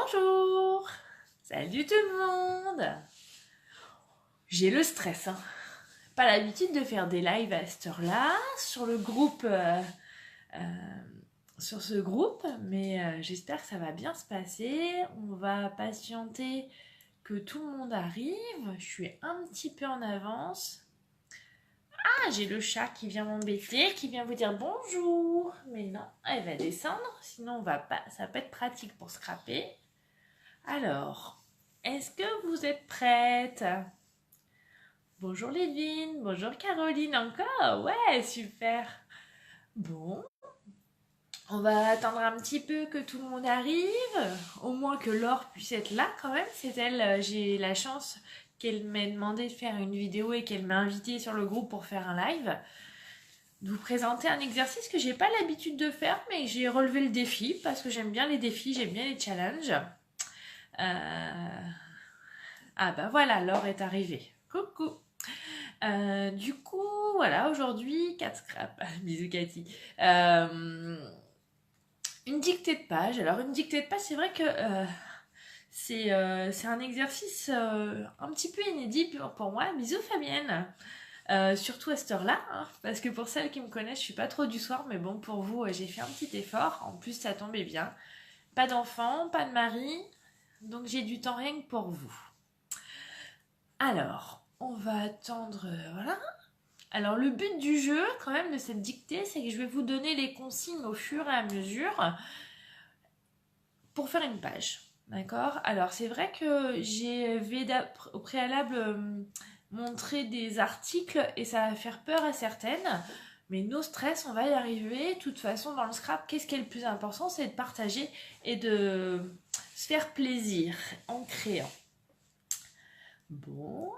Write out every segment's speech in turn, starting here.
Bonjour! Salut tout le monde! J'ai le stress, hein. Pas l'habitude de faire des lives à cette heure-là, sur le groupe, sur ce groupe, mais j'espère que ça va bien se passer. On va patienter que tout le monde arrive. Je suis un petit peu en avance. Ah, j'ai le chat qui vient m'embêter, qui vient vous dire bonjour. Mais non, elle va descendre, sinon ça va pas être pratique pour scraper. Alors, est-ce que vous êtes prêtes? Bonjour Lévine, bonjour Caroline encore. Ouais, super. Bon, on va attendre un petit peu que tout le monde arrive. Au moins que Laure puisse être là quand même. C'est elle, j'ai la chance qu'elle m'ait demandé de faire une vidéo et qu'elle m'a invitée sur le groupe pour faire un live. De vous présenter un exercice que j'ai pas l'habitude de faire, mais j'ai relevé le défi parce que j'aime bien les défis, j'aime bien les challenges. Ah bah voilà, Laure est arrivée. Coucou. Du coup, voilà, aujourd'hui, 4 scraps. Bisous Cathy. Une dictée de page. Alors une dictée de page, c'est vrai que c'est un exercice un petit peu inédit pour moi. Bisous Fabienne. Surtout à cette heure-là, hein, parce que pour celles qui me connaissent, je suis pas trop du soir, mais bon, pour vous, j'ai fait un petit effort. En plus, ça tombait bien. Pas d'enfant, pas de mari, donc j'ai du temps rien que pour vous. Alors, on va attendre, voilà. Alors, le but du jeu, quand même, de cette dictée, c'est que je vais vous donner les consignes au fur et à mesure pour faire une page. D'accord? Alors, c'est vrai que j'ai au préalable montrer des articles et ça va faire peur à certaines. Mais no stress, on va y arriver. De toute façon, dans le scrap, qu'est-ce qui est le plus important? C'est de partager et de se faire plaisir en créant. Bon,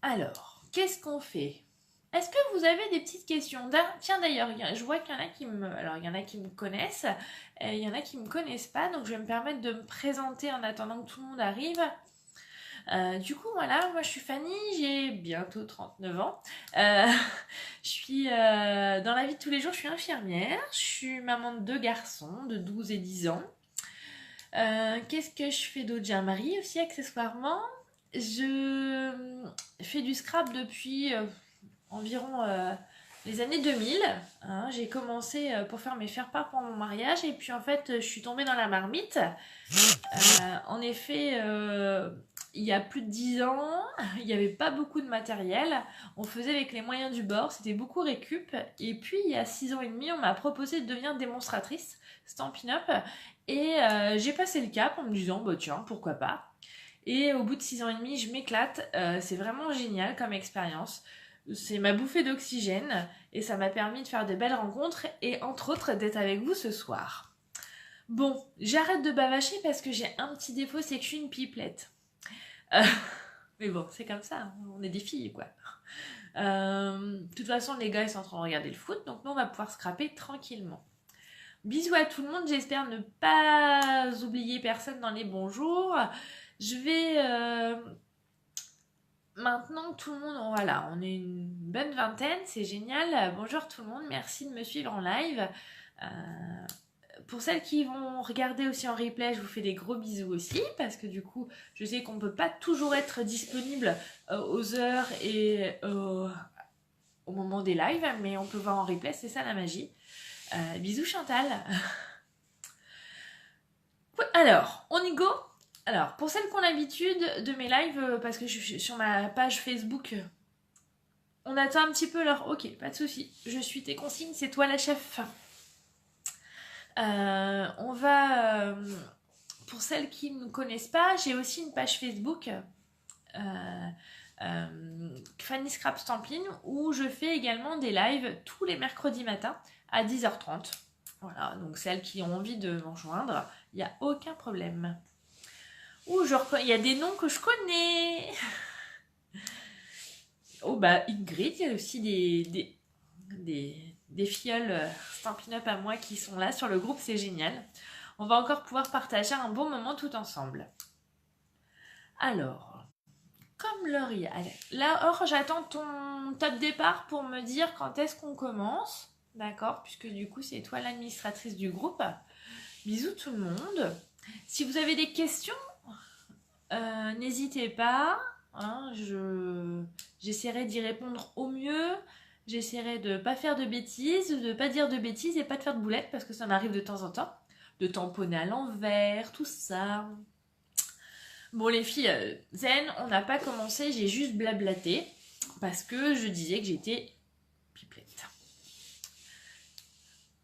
alors, qu'est-ce qu'on fait? Est-ce que vous avez des petites questions? Tiens d'ailleurs, je vois qu'il y en a qui me... Alors, il y en a qui me connaissent, il y en a qui me connaissent pas, donc je vais me permettre de me présenter en attendant que tout le monde arrive. Du coup, voilà, moi je suis Fanny, j'ai bientôt 39 ans. Je suis dans la vie de tous les jours, je suis infirmière, je suis maman de 2 garçons de 12 et 10 ans. Qu'est-ce que je fais d'autre? J'ai un mari aussi accessoirement. Je fais du scrap depuis environ les années 2000. Hein. J'ai commencé pour faire mes faire-part pour mon mariage et puis en fait je suis tombée dans la marmite. En effet, il y a plus de 10 ans, il n'y avait pas beaucoup de matériel. On faisait avec les moyens du bord, c'était beaucoup récup. Et puis il y a 6 ans et demi, on m'a proposé de devenir démonstratrice Stampin' Up. Et j'ai passé le cap en me disant, bah tiens, pourquoi pas. Et au bout de 6 ans et demi, je m'éclate. C'est vraiment génial comme expérience. C'est ma bouffée d'oxygène et ça m'a permis de faire de belles rencontres et entre autres d'être avec vous ce soir. Bon, j'arrête de bavacher parce que j'ai un petit défaut, c'est que je suis une pipelette. Mais bon, c'est comme ça, on est des filles quoi. De toute façon, les gars ils sont en train de regarder le foot, donc nous on va pouvoir scraper tranquillement. Bisous à tout le monde, j'espère ne pas oublier personne dans les bonjours. Je vais... Maintenant que tout le monde, voilà, on est une bonne vingtaine, c'est génial. Bonjour tout le monde, merci de me suivre en live. Pour celles qui vont regarder aussi en replay, je vous fais des gros bisous aussi, parce que du coup, je sais qu'on ne peut pas toujours être disponible aux heures et au moment des lives, mais on peut voir en replay, c'est ça la magie. Bisous Chantal. Alors, on y go. Alors, pour celles qui ont l'habitude de mes lives, parce que je suis sur ma page Facebook, on attend un petit peu l'heure. Ok, pas de souci. Je suis tes consignes, c'est toi la chef. On va... pour celles qui ne me connaissent pas, j'ai aussi une page Facebook, Fanny Scrap Stampin', où je fais également des lives tous les mercredis matins à 10h30. Voilà, donc celles qui ont envie de m'en joindre, il n'y a aucun problème. Ouh, il y a des noms que je connais. Oh bah Ingrid, il y a aussi des filleuls Stampin' Up à moi qui sont là sur le groupe, c'est génial. On va encore pouvoir partager un bon moment tout ensemble. Alors, comme Laurie, là, j'attends ton top départ pour me dire quand est-ce qu'on commence. D'accord, puisque du coup, c'est toi l'administratrice du groupe. Bisous tout le monde. Si vous avez des questions, n'hésitez pas. Hein, j'essaierai d'y répondre au mieux. J'essaierai de ne pas faire de bêtises, de ne pas dire de bêtises et pas de faire de boulettes parce que ça m'arrive de temps en temps. De tamponner à l'envers, tout ça. Bon les filles, zen, on n'a pas commencé, j'ai juste blablaté parce que je disais que j'étais pipelette.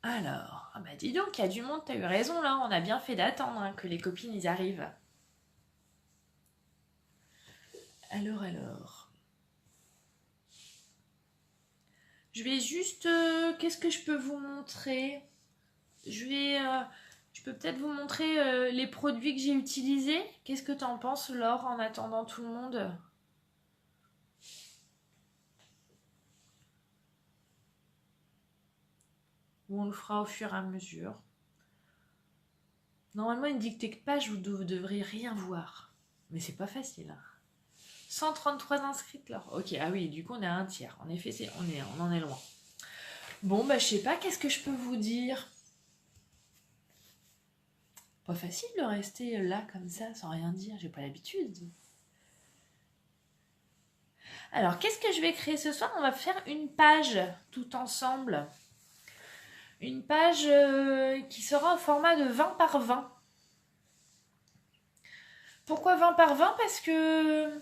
Alors, ah bah dis donc, il y a du monde, t'as eu raison là, on a bien fait d'attendre hein, que les copines y arrivent. Alors. Je vais juste... qu'est-ce que je peux vous montrer? Je peux peut-être vous montrer les produits que j'ai utilisés. Qu'est-ce que t'en penses, Laure, en attendant tout le monde? Ou on le fera au fur et à mesure. Normalement, une dictée de page, vous ne devriez rien voir. Mais c'est pas facile. Hein. 133 inscrites, Laure. Ok, ah oui, du coup, on est à un tiers. En effet, on en est loin. Bon, bah, je sais pas, qu'est-ce que je peux vous dire? Pas facile de rester là, comme ça, sans rien dire. J'ai pas l'habitude. Alors, qu'est-ce que je vais créer ce soir? On va faire une page tout ensemble. Une page qui sera au format de 20 par 20. Pourquoi 20 par 20? Parce que...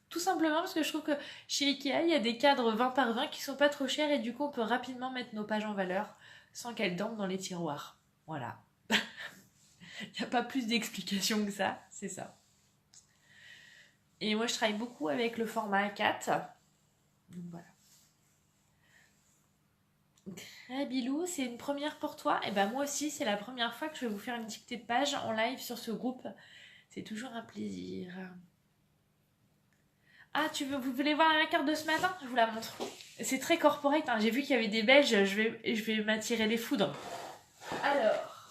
Tout simplement parce que je trouve que chez Ikea, il y a des cadres 20 par 20 qui sont pas trop chers et du coup, on peut rapidement mettre nos pages en valeur sans qu'elles dorment dans les tiroirs. Voilà. Il n'y a pas plus d'explication que ça, c'est ça. Et moi, je travaille beaucoup avec le format A4. Donc voilà. Très bilou, c'est une première pour toi. Et ben moi aussi, c'est la première fois que je vais vous faire une dictée de page en live sur ce groupe. C'est toujours un plaisir. Ah, vous voulez voir la carte de ce matin? Je vous la montre. C'est très corporate, hein. J'ai vu qu'il y avait des Belges, je vais m'attirer les foudres. Alors.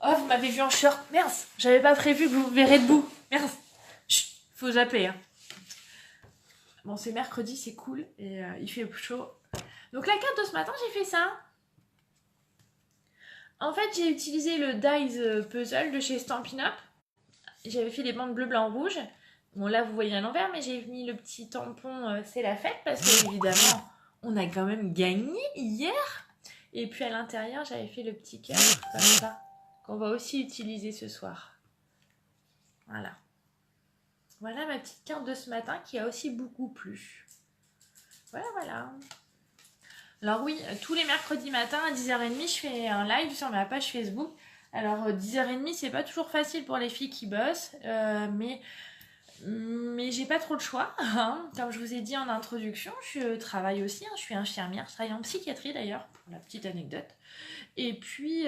Oh, vous m'avez vu en short. Merde, j'avais pas prévu que vous me verrez debout. Merde. Chut, faut zapper. Hein. Bon, c'est mercredi, c'est cool et il fait chaud. Donc la carte de ce matin, j'ai fait ça. En fait, j'ai utilisé le Dies Puzzle de chez Stampin' Up. J'avais fait les bandes bleu, blanc, rouge. Bon, là, vous voyez à l'envers, mais j'ai mis le petit tampon c'est la fête parce que, évidemment, on a quand même gagné hier. Et puis, à l'intérieur, j'avais fait le petit cœur, comme ça, qu'on va aussi utiliser ce soir. Voilà. Voilà ma petite carte de ce matin qui a aussi beaucoup plu. Voilà. Alors oui, tous les mercredis matins à 10h30, je fais un live sur ma page Facebook. Alors 10h30, c'est pas toujours facile pour les filles qui bossent, mais j'ai pas trop le choix. Hein. Comme je vous ai dit en introduction, je travaille aussi, hein, je suis infirmière, je travaille en psychiatrie d'ailleurs, pour la petite anecdote. Et puis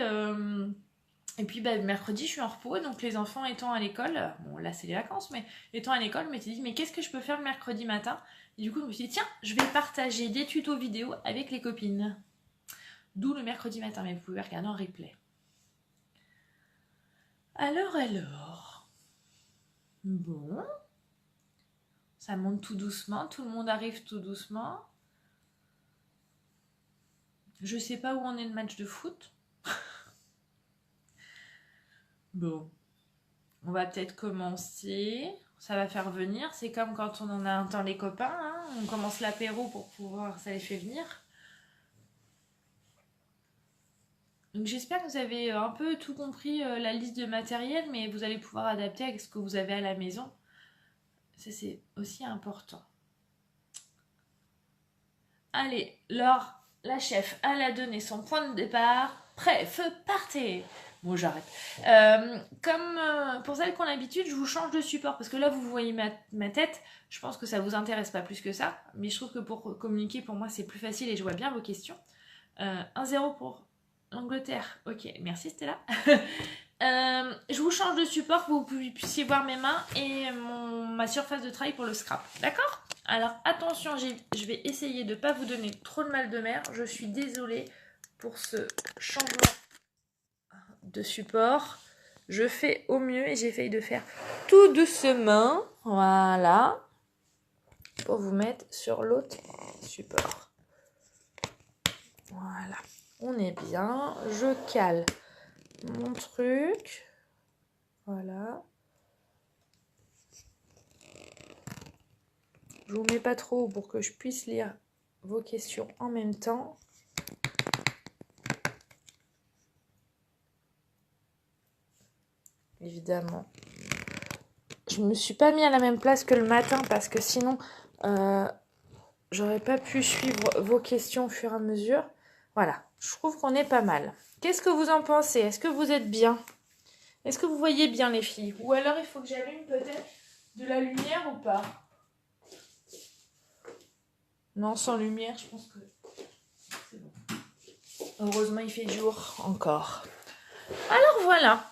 mercredi, je suis en repos, donc les enfants étant à l'école, bon là c'est les vacances, mais étant à l'école, je m'étais dit, mais qu'est-ce que je peux faire le mercredi matin? Et du coup, je me suis dit, tiens, je vais partager des tutos vidéo avec les copines. D'où le mercredi matin, mais vous pouvez regarder en replay. Alors. Bon. Ça monte tout doucement, tout le monde arrive tout doucement. Je sais pas où en est le match de foot. Bon. On va peut-être commencer. Ça va faire venir. C'est comme quand on en a un temps les copains. Hein. On commence l'apéro pour pouvoir... Ça les fait venir. Donc j'espère que vous avez un peu tout compris la liste de matériel, mais vous allez pouvoir adapter avec ce que vous avez à la maison. Ça c'est aussi important. Allez, Laure, la chef, elle a donné son point de départ. Prêt, feu, partez. Bon, j'arrête. Comme pour celles qui ont l'habitude, je vous change de support. Parce que là, vous voyez ma tête. Je pense que ça vous intéresse pas plus que ça. Mais je trouve que pour communiquer, pour moi, c'est plus facile et je vois bien vos questions. 1-0 pour l'Angleterre. Ok, merci Stella. Je vous change de support pour que vous puissiez voir mes mains et ma surface de travail pour le scrap. D'accord? Alors attention, je vais essayer de ne pas vous donner trop de mal de mer. Je suis désolée pour ce changement de support. Je fais au mieux et j'essaye de faire tout doucement. Voilà. Pour vous mettre sur l'autre support. Voilà, on est bien. Je cale mon truc. Voilà. Je vous mets pas trop pour que je puisse lire vos questions en même temps. Évidemment. Je me suis pas mis à la même place que le matin parce que sinon, j'aurais pas pu suivre vos questions au fur et à mesure. Voilà, je trouve qu'on est pas mal. Qu'est-ce que vous en pensez? Est-ce que vous êtes bien? Est-ce que vous voyez bien les filles? Ou alors il faut que j'allume peut-être de la lumière ou pas? Non, sans lumière, je pense que c'est bon. Heureusement, il fait jour encore. Alors voilà,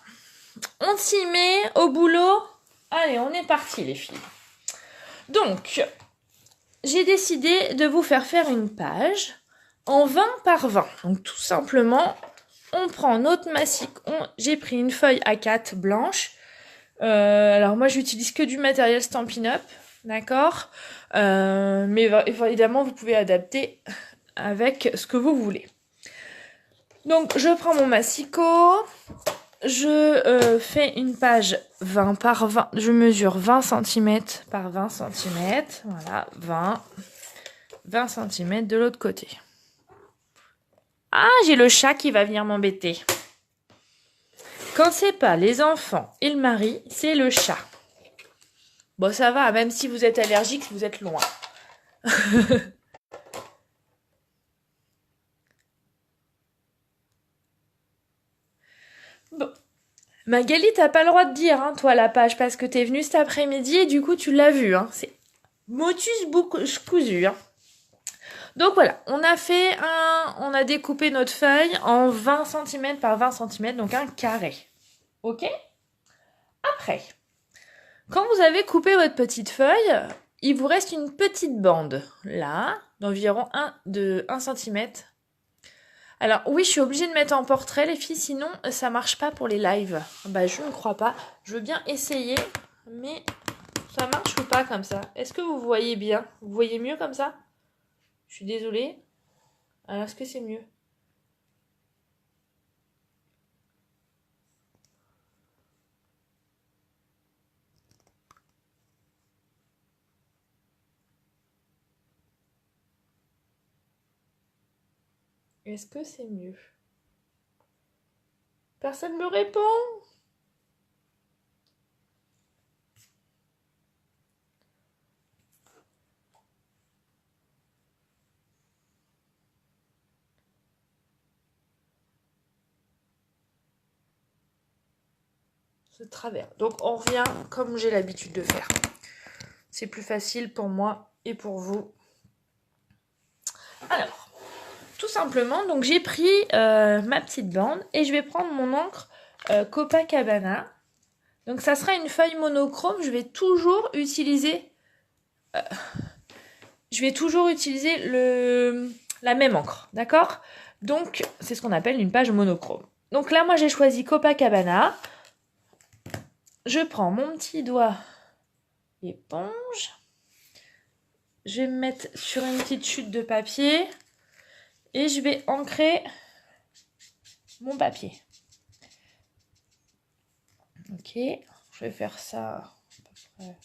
on s'y met au boulot. Allez, on est parti les filles. Donc, j'ai décidé de vous faire une page en 20 par 20. Donc tout simplement, on prend notre mastic. J'ai pris une feuille A4 blanche. Alors moi, j'utilise que du matériel Stampin' Up, d'accord, mais évidemment, vous pouvez adapter avec ce que vous voulez. Donc, je prends mon massicot. Je fais une page 20 par 20. Je mesure 20 cm par 20 cm. Voilà, 20 cm de l'autre côté. Ah, j'ai le chat qui va venir m'embêter. Quand c'est pas les enfants et le mari, c'est le chat. Bon, ça va, même si vous êtes allergique, vous êtes loin. Bon. Magali, t'as pas le droit de dire, hein, toi, la page, parce que t'es venue cet après-midi et du coup, tu l'as vue. Hein. C'est motus cousu. Hein. Donc voilà, on a découpé notre feuille en 20 cm par 20 cm, donc un carré. Ok? Après, quand vous avez coupé votre petite feuille, il vous reste une petite bande, là, d'environ 1 cm. Alors oui, je suis obligée de mettre en portrait les filles, sinon ça marche pas pour les lives. Bah je ne crois pas. Je veux bien essayer, mais ça marche ou pas comme ça? Est-ce que vous voyez bien? Vous voyez mieux comme ça? Je suis désolée. Alors est-ce que c'est mieux? Est-ce que c'est mieux? Personne me répond. Ce travers. Donc on revient comme j'ai l'habitude de faire. C'est plus facile pour moi et pour vous. Alors, tout simplement, donc j'ai pris ma petite bande et je vais prendre mon encre Copacabana. Donc ça sera une feuille monochrome. Je vais toujours utiliser la même encre, d'accord? Donc c'est ce qu'on appelle une page monochrome. Donc là, moi j'ai choisi Copacabana. Je prends mon petit doigt éponge. Je vais me mettre sur une petite chute de papier et je vais ancrer mon papier. Ok, je vais faire ça à peu près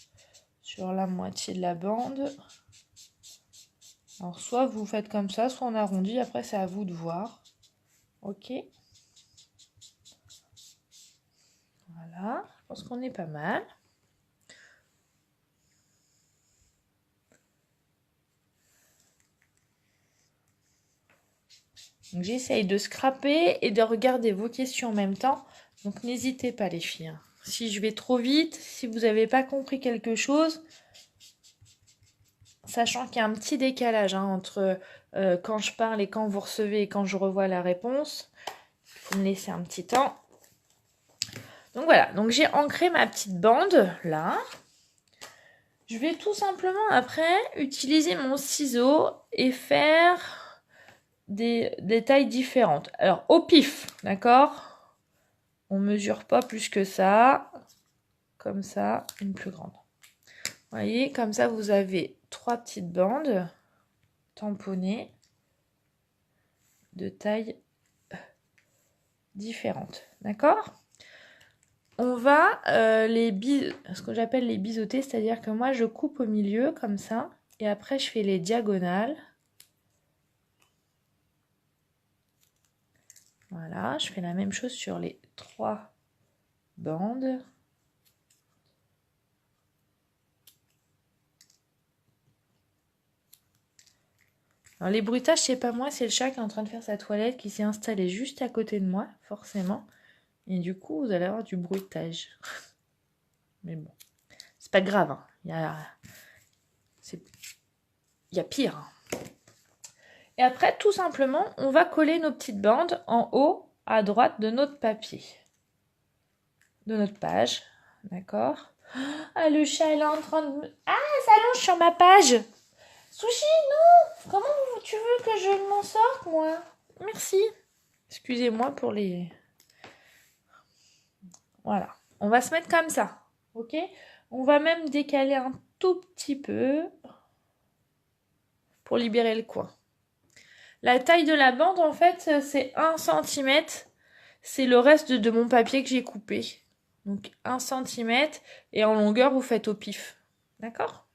sur la moitié de la bande. Alors soit vous faites comme ça, soit on arrondit, après c'est à vous de voir. Ok. Voilà, je pense qu'on est pas mal. Donc j'essaye de scraper et de regarder vos questions en même temps. Donc n'hésitez pas les filles. Si je vais trop vite, si vous n'avez pas compris quelque chose, sachant qu'il y a un petit décalage entre quand je parle et quand vous recevez et quand je revois la réponse, il faut me laisser un petit temps. Donc voilà, donc j'ai ancré ma petite bande là. Je vais tout simplement après utiliser mon ciseau et faire des tailles différentes. Alors au pif, d'accord? On mesure pas plus que ça. Comme ça, une plus grande. Vous voyez, comme ça vous avez 3 petites bandes tamponnées. de tailles différentes. D'accord? On va ce que j'appelle les biseauter, c'est-à-dire que moi je coupe au milieu comme ça et après je fais les diagonales. Voilà, je fais la même chose sur les 3 bandes. Alors les bruitages, c'est pas moi, c'est le chat qui est en train de faire sa toilette qui s'est installé juste à côté de moi, forcément. Et du coup, vous allez avoir du bruitage. Mais bon, c'est pas grave, hein. Il y a pire. Et après, tout simplement, on va coller nos petites bandes en haut à droite de notre papier. De notre page. D'accord? Ah, le chat, il est en train de... Ah, ça allonge sur ma page. Sushi, non! Comment tu veux que je m'en sorte, moi? Merci. Excusez-moi pour les... Voilà. On va se mettre comme ça. Ok? On va même décaler un tout petit peu pour libérer le coin. La taille de la bande, en fait, c'est 1 cm. C'est le reste de mon papier que j'ai coupé. Donc 1 cm. Et en longueur, vous faites au pif. D'accord?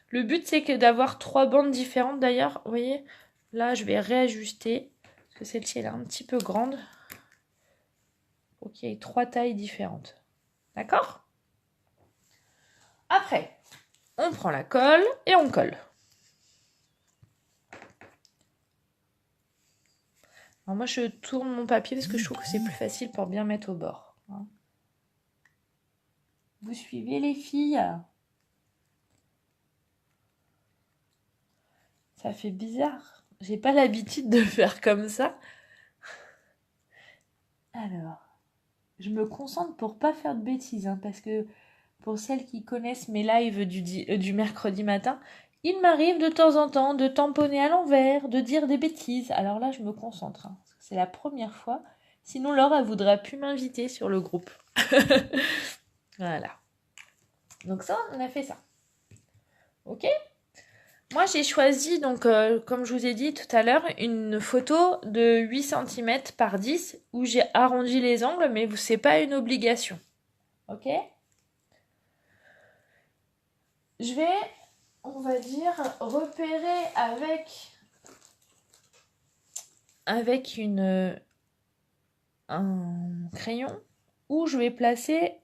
Le but, c'est que d'avoir 3 bandes différentes. D'ailleurs, vous voyez, là, je vais réajuster. Parce que celle-ci, elle est un petit peu grande. Pour qu'il y ait 3 tailles différentes. D'accord? Après, on prend la colle et on colle. Alors moi, je tourne mon papier parce que je trouve que c'est plus facile pour bien mettre au bord. Vous suivez les filles? Ça fait bizarre. J'ai pas l'habitude de faire comme ça. Alors, je me concentre pour pas faire de bêtises, hein, parce que pour celles qui connaissent mes lives du mercredi matin, il m'arrive de temps en temps de tamponner à l'envers, de dire des bêtises. Alors là, je me concentre. Hein, c'est la première fois. Sinon, Laure, elle voudra plus m'inviter sur le groupe. Voilà. Donc ça, on a fait ça. Ok? Moi, j'ai choisi, donc, comme je vous ai dit tout à l'heure, une photo de 8 cm par 10 où j'ai arrondi les angles, mais ce n'est pas une obligation. Ok? Je vais, on va dire, repérer avec un crayon où je vais placer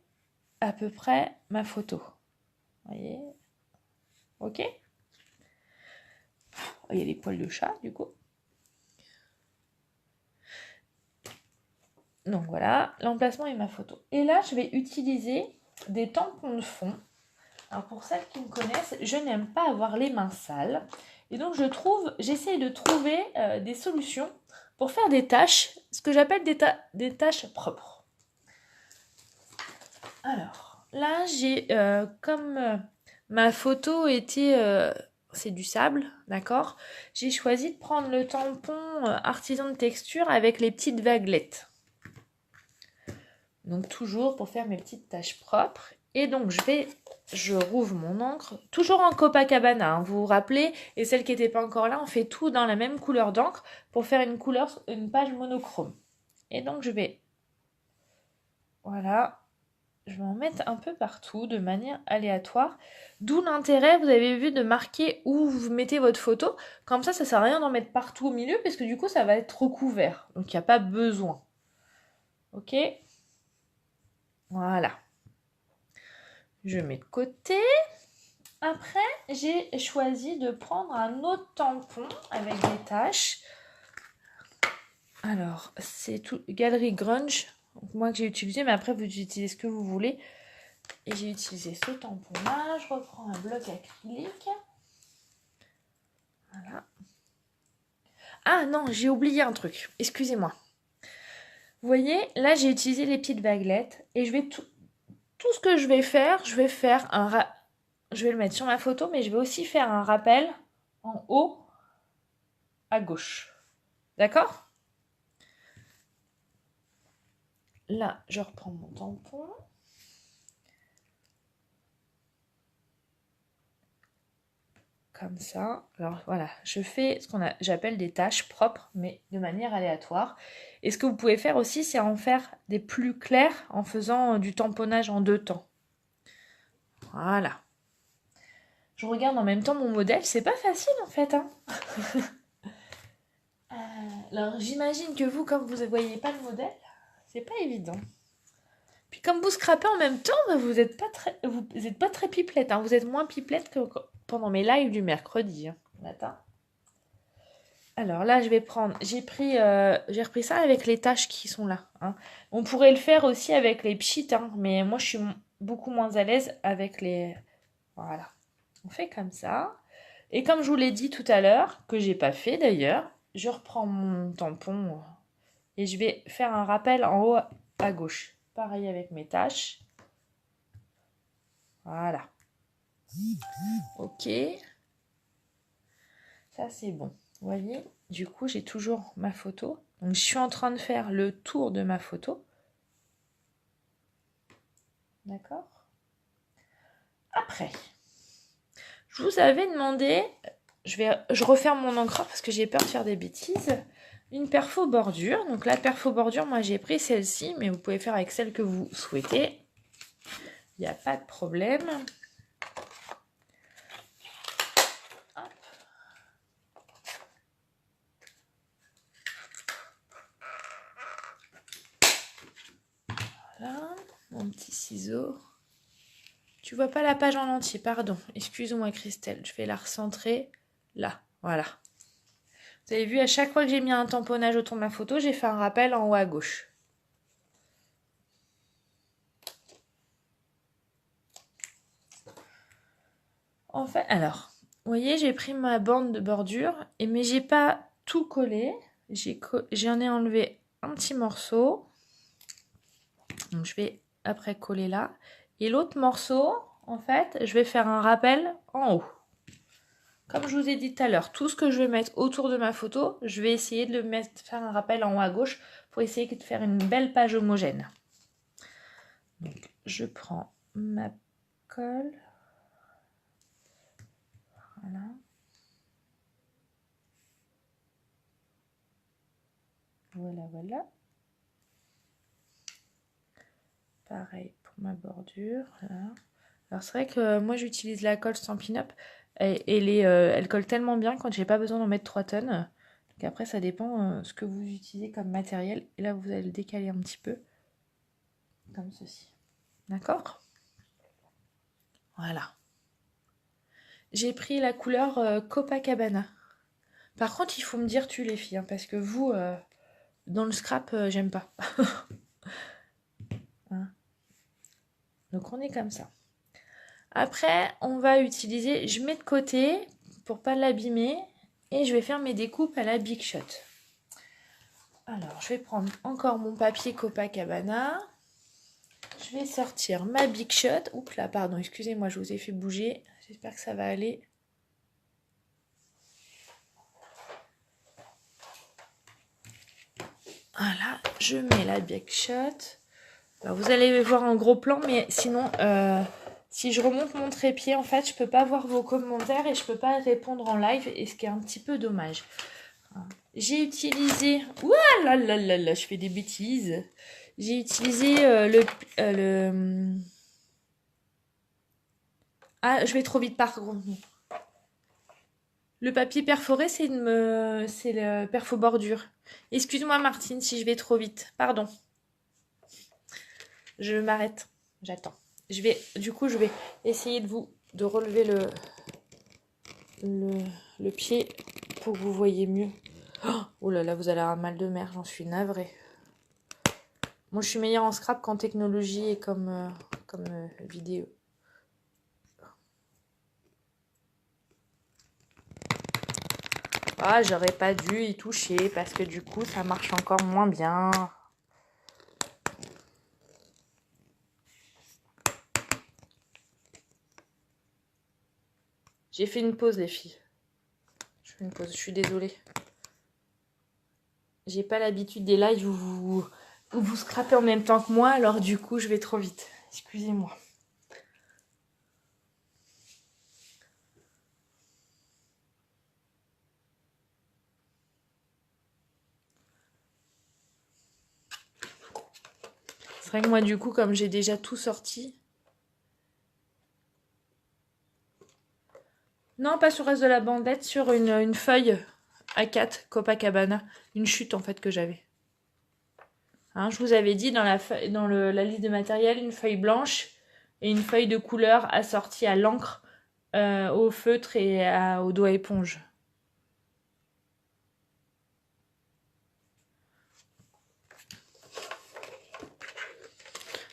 à peu près ma photo. Vous voyez? Ok? Il y a les poils de chat, du coup. Donc voilà, l'emplacement est ma photo. Et là, je vais utiliser des tampons de fond. Alors pour celles qui me connaissent, je n'aime pas avoir les mains sales. Et donc j'essaie de trouver des solutions pour faire des tâches, ce que j'appelle des tâches propres. Alors là, j'ai comme ma photo était... c'est du sable, d'accord? J'ai choisi de prendre le tampon artisan de texture avec les petites vaguelettes. Donc toujours pour faire mes petites taches propres. Et donc je rouvre mon encre, toujours en Copacabana, hein, vous vous rappelez. Et celle qui n'était pas encore là, on fait tout dans la même couleur d'encre pour faire une page monochrome. Et donc voilà, je vais en mettre un peu partout de manière aléatoire. D'où l'intérêt, vous avez vu, de marquer où vous mettez votre photo. Comme ça ne sert à rien d'en mettre partout au milieu parce que du coup ça va être recouvert. Donc il n'y a pas besoin. Ok ? Voilà. Je mets de côté. Après, j'ai choisi de prendre un autre tampon avec des taches. Alors, c'est tout Galerie Grunge, donc moi que j'ai utilisé, mais après vous utilisez ce que vous voulez. Et j'ai utilisé ce tampon-là. Je reprends un bloc acrylique. Voilà. Ah non, j'ai oublié un truc. Excusez-moi. Vous voyez, là j'ai utilisé les petites vaguelettes et je vais tout ce que je vais faire je vais le mettre sur ma photo, mais je vais aussi faire un rappel en haut à gauche. D'accord? Là, je reprends mon tampon. comme ça. Alors voilà, je fais ce j'appelle des tâches propres, mais de manière aléatoire. Et ce que vous pouvez faire aussi, c'est en faire des plus clairs en faisant du tamponnage en 2 temps. Voilà. Je regarde en même temps mon modèle, c'est pas facile en fait. Hein. Alors j'imagine que vous, comme vous ne voyez pas le modèle, c'est pas évident. Puis comme vous scrapez en même temps, vous n'êtes pas très pipelette. Hein. Vous êtes moins pipelette que pendant mes lives du mercredi matin. Alors là, j'ai repris ça avec les tâches qui sont là. Hein. On pourrait le faire aussi avec les pchits, hein, mais moi je suis beaucoup moins à l'aise avec les... Voilà. On fait comme ça. Et comme je vous l'ai dit tout à l'heure, que j'ai pas fait d'ailleurs, je reprends mon tampon et je vais faire un rappel en haut à gauche. Pareil avec mes tâches. Voilà. Ok. Ça, c'est bon. Vous voyez, du coup, j'ai toujours ma photo. Donc, je suis en train de faire le tour de ma photo. D'accord? Après, je vous avais demandé, je referme mon encreur parce que j'ai peur de faire des bêtises, une perfo bordure. Donc, la perfo bordure, moi, j'ai pris celle-ci, mais vous pouvez faire avec celle que vous souhaitez. Il n'y a pas de problème. Voilà, mon petit ciseau. Tu vois pas la page en entier, pardon. Excuse-moi Christelle, je vais la recentrer là. Voilà. Vous avez vu, à chaque fois que j'ai mis un tamponnage autour de ma photo, j'ai fait un rappel en haut à gauche. En fait, alors, vous voyez, j'ai pris ma bande de bordure, mais j'ai pas tout collé. J'en ai enlevé un petit morceau. Donc, je vais après coller là. Et l'autre morceau, en fait, je vais faire un rappel en haut. Comme je vous ai dit tout à l'heure, tout ce que je vais mettre autour de ma photo, je vais essayer de faire un rappel en haut à gauche pour essayer de faire une belle page homogène. Donc, je prends ma colle. Voilà. Voilà, voilà. Pareil pour ma bordure. Voilà. Alors, c'est vrai que moi, j'utilise la colle Stampin' Up. Elle colle tellement bien quand j'ai pas besoin d'en mettre 3 tonnes. Donc après, ça dépend ce que vous utilisez comme matériel. Et là, vous allez le décaler un petit peu. Comme ceci. D'accord ? Voilà. J'ai pris la couleur Copacabana. Par contre, il faut me dire tu les filles, hein, parce que vous, dans le scrap, j'aime pas. Hein. Donc on est comme ça. Après, on va utiliser, je mets de côté pour pas l'abîmer et je vais faire mes découpes à la Big Shot. Alors, je vais prendre encore mon papier Copacabana. Je vais sortir ma Big Shot. Oups là, pardon, excusez-moi, je vous ai fait bouger. J'espère que ça va aller. Voilà, je mets la Big Shot. Alors, vous allez voir un gros plan, mais sinon, si je remonte mon trépied, en fait, je peux pas voir vos commentaires et je peux pas répondre en live, et ce qui est un petit peu dommage. J'ai utilisé... Ouah là là là là, je fais des bêtises. J'ai utilisé Ah, je vais trop vite par contre. Le papier perforé, c'est le perfo bordure. Excuse-moi Martine si je vais trop vite. Pardon. Je m'arrête. J'attends. Du coup, je vais essayer de relever le pied pour que vous voyez mieux. Oh là là, vous allez avoir mal de mer, j'en suis navrée. Moi, je suis meilleure en scrap qu'en technologie et comme vidéo. Ah, j'aurais pas dû y toucher parce que du coup, ça marche encore moins bien. J'ai fait une pause, les filles. Je fais une pause, je suis désolée. J'ai pas l'habitude des lives où vous scrapez en même temps que moi, alors du coup, je vais trop vite. Excusez-moi. faudrait que moi, du coup, comme j'ai déjà tout sorti... Non, pas sur le reste de la bandette, sur une feuille A4 Copacabana. Une chute, en fait, que j'avais. Hein, je vous avais dit dans la liste de matériel, une feuille blanche et une feuille de couleur assortie à l'encre, au feutre et au doigt éponge.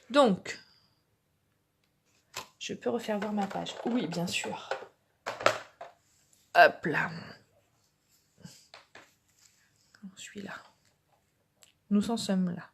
Donc, je peux refaire voir ma page. Oui, bien sûr. Hop là. Je suis là. Nous en sommes là.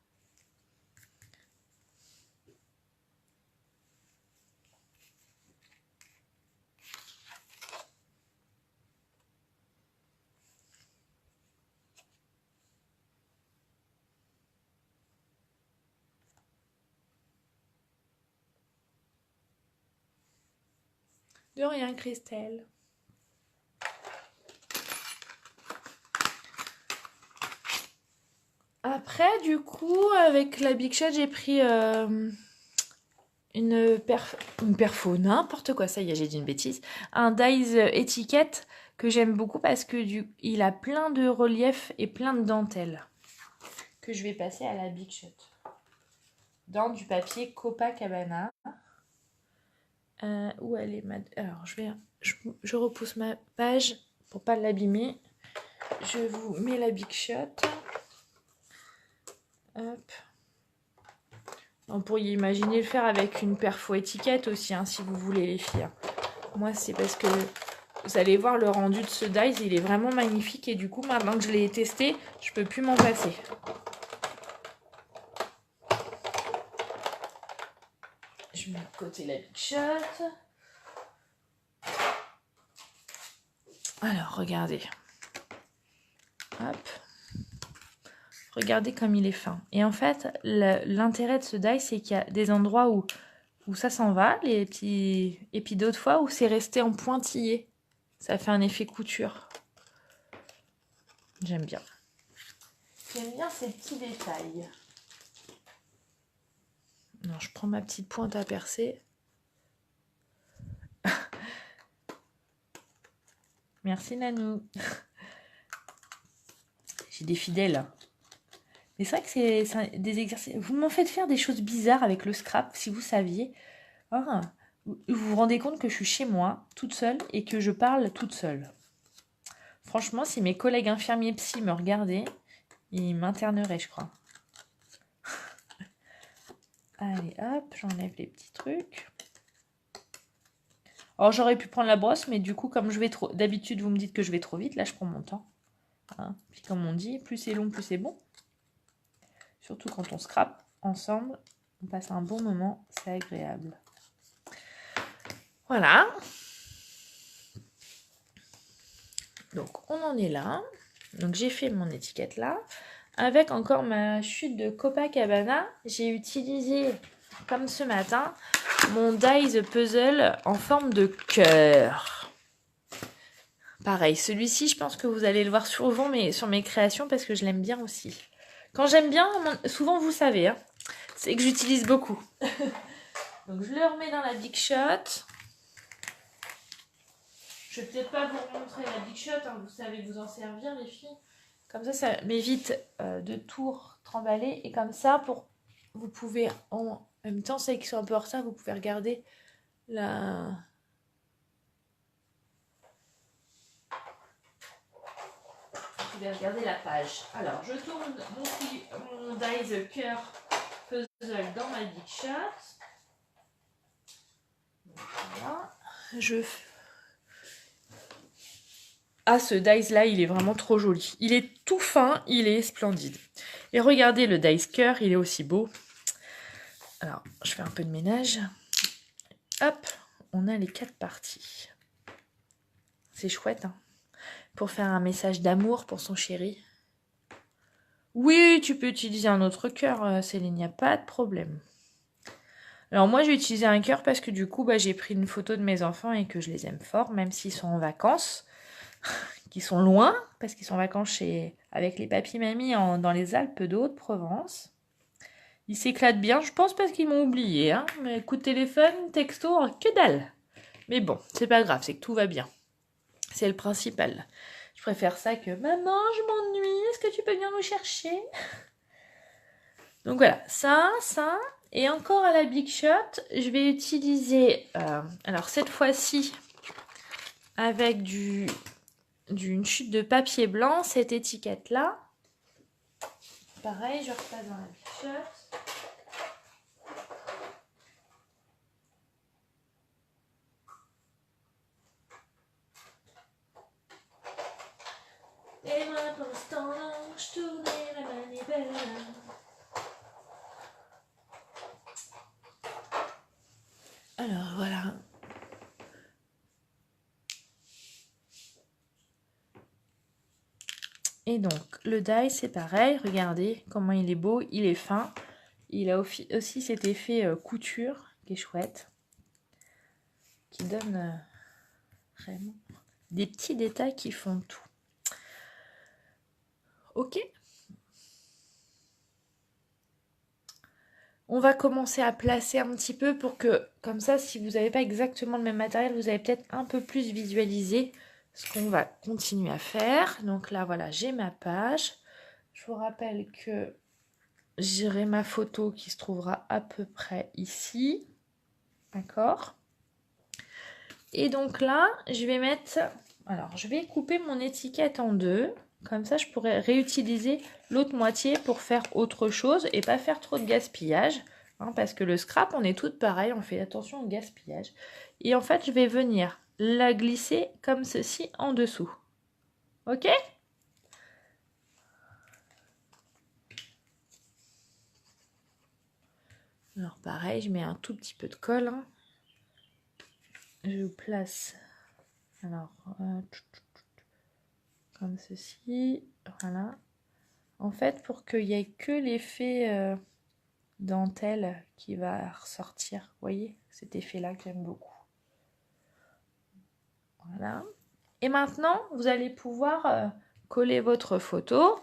De rien, Christelle. Après, du coup, avec la Big Shot, j'ai pris une perfo, n'importe quoi, ça y est, j'ai dit une bêtise. Un dies étiquette que j'aime beaucoup parce que il a plein de reliefs et plein de dentelles. Que je vais passer à la Big Shot. Dans du papier Copacabana. Où elle est Alors, je repousse ma page pour pas l'abîmer. Je vous mets la Big Shot. Hop. On pourrait imaginer le faire avec une perfo étiquette aussi, hein, si vous voulez, les filles. Moi, c'est parce que vous allez voir le rendu de ce dies, il est vraiment magnifique. Et du coup, maintenant que je l'ai testé, je peux plus m'en passer. Je mets de côté la Big Shot. Alors, regardez. Hop. Regardez comme il est fin. Et en fait, l'intérêt de ce die, c'est qu'il y a des endroits où ça s'en va, les petits... et puis d'autres fois où c'est resté en pointillé. Ça fait un effet couture. J'aime bien. J'aime bien ces petits détails. Non, je prends ma petite pointe à percer. Merci Nanou. J'ai des fidèles. Mais c'est vrai que c'est des exercices... Vous m'en faites faire des choses bizarres avec le scrap, si vous saviez. Ah, vous vous rendez compte que je suis chez moi, toute seule, et que je parle toute seule. Franchement, si mes collègues infirmiers psy me regardaient, ils m'interneraient, je crois. Allez, hop, j'enlève les petits trucs. Alors, j'aurais pu prendre la brosse, mais du coup, comme je vais trop... D'habitude, vous me dites que je vais trop vite. Là, je prends mon temps. Hein. Puis, comme on dit, plus c'est long, plus c'est bon. Surtout quand on scrape ensemble. On passe un bon moment. C'est agréable. Voilà. Donc, on en est là. Donc, j'ai fait mon étiquette là. Avec encore ma chute de Copacabana, j'ai utilisé, comme ce matin, mon dies puzzle en forme de cœur. Pareil, celui-ci, je pense que vous allez le voir souvent sur mes créations parce que je l'aime bien aussi. Quand j'aime bien, souvent vous savez, hein, c'est que j'utilise beaucoup. Donc je le remets dans la Big Shot. Je vais peut-être pas vous montrer la Big Shot, hein, vous savez vous en servir les filles. Comme ça m'évite de tout tremballer. Et comme ça, vous pouvez, en même temps, celles qui sont un peu en retard, vous pouvez regarder la... Vous pouvez regarder la page. Alors, je tourne mon dies cœur puzzle dans ma Big Shot. Voilà. Ah, ce dice-là, il est vraiment trop joli. Il est tout fin, il est splendide. Et regardez, le dice cœur, il est aussi beau. Alors, je fais un peu de ménage. Hop, on a les 4 parties. C'est chouette, hein, pour faire un message d'amour pour son chéri. Oui, tu peux utiliser un autre cœur, Céline, il n'y a pas de problème. Alors moi, j'ai utilisé un cœur parce que du coup, j'ai pris une photo de mes enfants et que je les aime fort, même s'ils sont en vacances. Qui sont loin, parce qu'ils sont en vacances avec les papis-mamies dans les Alpes de Haute-Provence. Ils s'éclatent bien, je pense, parce qu'ils m'ont oublié. Hein. Mais coup de téléphone, texto, que dalle. Mais bon, c'est pas grave, c'est que tout va bien. C'est le principal. Je préfère ça que maman, je m'ennuie, est-ce que tu peux venir nous chercher? Donc voilà, ça. Et encore à la Big Shot, je vais utiliser, alors cette fois-ci, avec d'une chute de papier blanc, cette étiquette-là. Pareil, je repasse dans la Big Shot. Et moi, pendant ce temps-là, je tournais la manivelle. Alors, voilà. Et donc, le die, c'est pareil. Regardez comment il est beau, il est fin. Il a aussi cet effet couture qui est chouette. Qui donne vraiment des petits détails qui font tout. Ok. On va commencer à placer un petit peu pour que, comme ça, si vous n'avez pas exactement le même matériel, vous allez peut-être un peu plus visualiser ce qu'on va continuer à faire. Donc là, voilà, j'ai ma page. Je vous rappelle que j'aurai ma photo qui se trouvera à peu près ici. D'accord? Et donc là, je vais mettre... Alors, je vais couper mon étiquette en deux. Comme ça, je pourrais réutiliser l'autre moitié pour faire autre chose et pas faire trop de gaspillage. Hein, parce que le scrap, on est toutes pareilles, on fait attention au gaspillage. Et en fait, je vais venir la glisser comme ceci en dessous. Ok? Alors pareil, je mets un tout petit peu de colle. Hein. Je place... Alors... comme ceci. Voilà. En fait, pour qu'il n'y ait que l'effet dentelle qui va ressortir. Vous voyez, cet effet-là que j'aime beaucoup. Voilà. Et maintenant, vous allez pouvoir coller votre photo.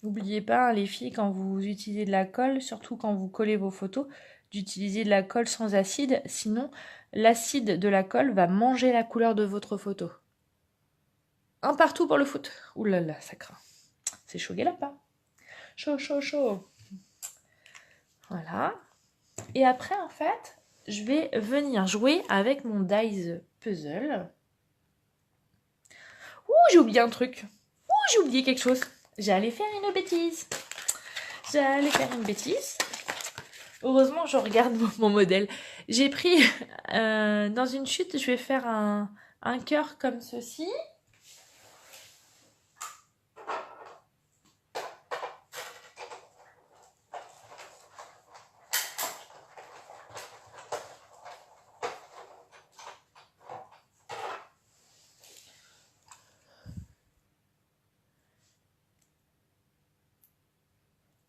N'oubliez pas, hein, les filles, quand vous utilisez de la colle, surtout quand vous collez vos photos, d'utiliser de la colle sans acide. Sinon, l'acide de la colle va manger la couleur de votre photo. Un partout pour le foot. Ouh là là, ça craint. C'est chaud là-bas. Chaud, chaud, chaud. Voilà. Et après, en fait, je vais venir jouer avec mon dice puzzle. Ouh, j'ai oublié un truc. Ouh, j'ai oublié quelque chose. J'allais faire une bêtise. Heureusement, je regarde mon modèle. J'ai pris, dans une chute, je vais faire un cœur comme ceci.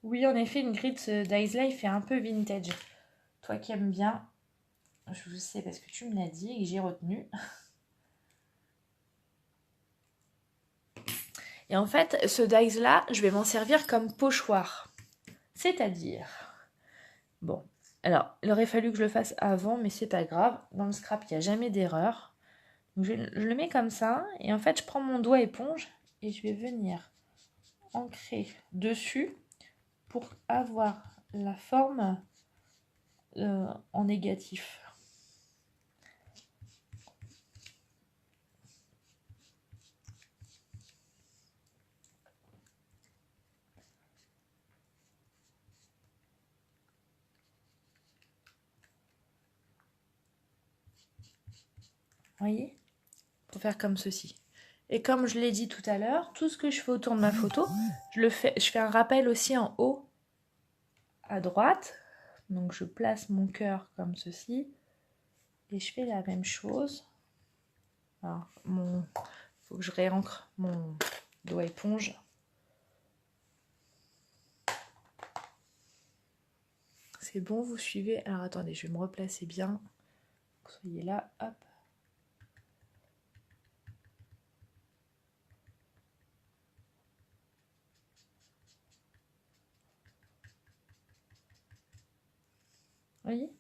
Oui, en effet, une grille de ce dice-là, il fait un peu vintage. Toi qui aimes bien, je le sais parce que tu me l'as dit et que j'ai retenu. Et en fait, ce dice-là, je vais m'en servir comme pochoir. C'est-à-dire... Bon, alors, il aurait fallu que je le fasse avant, mais c'est pas grave. Dans le scrap, il n'y a jamais d'erreur. Donc, je le mets comme ça. Et en fait, je prends mon doigt éponge et je vais venir ancrer dessus pour avoir la forme en négatif. Voyez, pour faire comme ceci. Et comme je l'ai dit tout à l'heure, tout ce que je fais autour de ma photo, je fais un rappel aussi en haut à droite. Donc je place mon cœur comme ceci et je fais la même chose. Alors, faut que je réancre mon doigt éponge. C'est bon, vous suivez. Alors attendez, je vais me replacer bien. Soyez là, hop. Vous voyez?